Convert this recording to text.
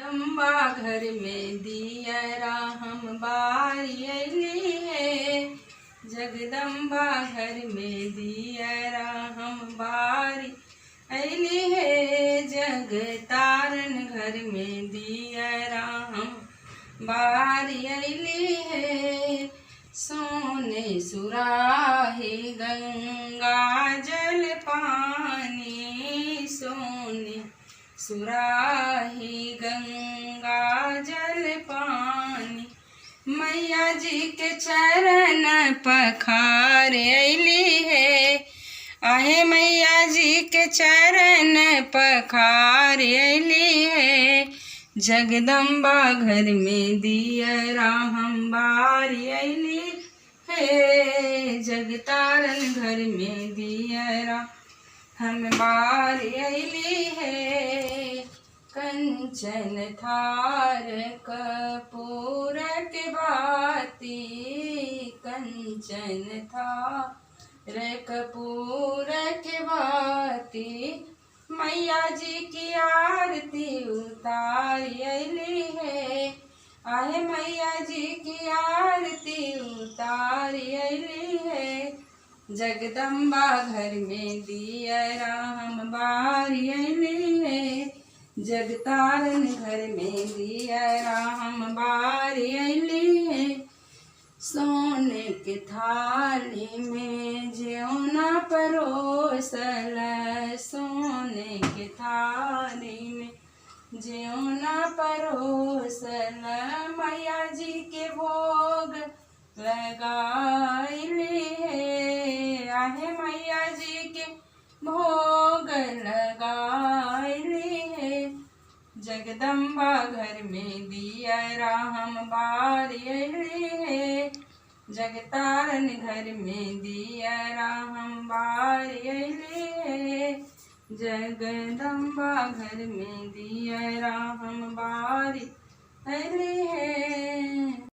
जगदम्बा घर में दियरा हम बारी अली है। जगदम्बा घर में दियरा हम बारी अली है। जग तारन घर में दियरा हम बारी अली है। सोने सुराहे गंगा जल पानी, सोने सुराही गंगा जल पानी। मैया जी के चरण पखार अली है। आहे मैया जी के चरण पखार अली है। जगदम्बा घर में दियरा हम बारी अली है। जगतारन घर में दियरा हम बारी अली है। कंचन थार कपूर के बाती, कंचन थार कपूर के बाती। मैया जी की आरती उतारी अली है। आहे मैया जी की आरती उतारी अली है। जगदम्बा घर में दियरा हम बारी अली है। जगतारन घर में दियरा हम बारी अली है। सोने के थाली में ज्योना परोसल, सोने के थाली में ज्योना परोसल। मैया जी के भोग लगाइली है। आहे मैया जी के भोग लगाइली है। जगदम्बा घर में दियरा हम बारी अली है। जगतारन घर में दियरा हम बारी अली है। जगदम्बा घर में दियरा हम बारी अली है।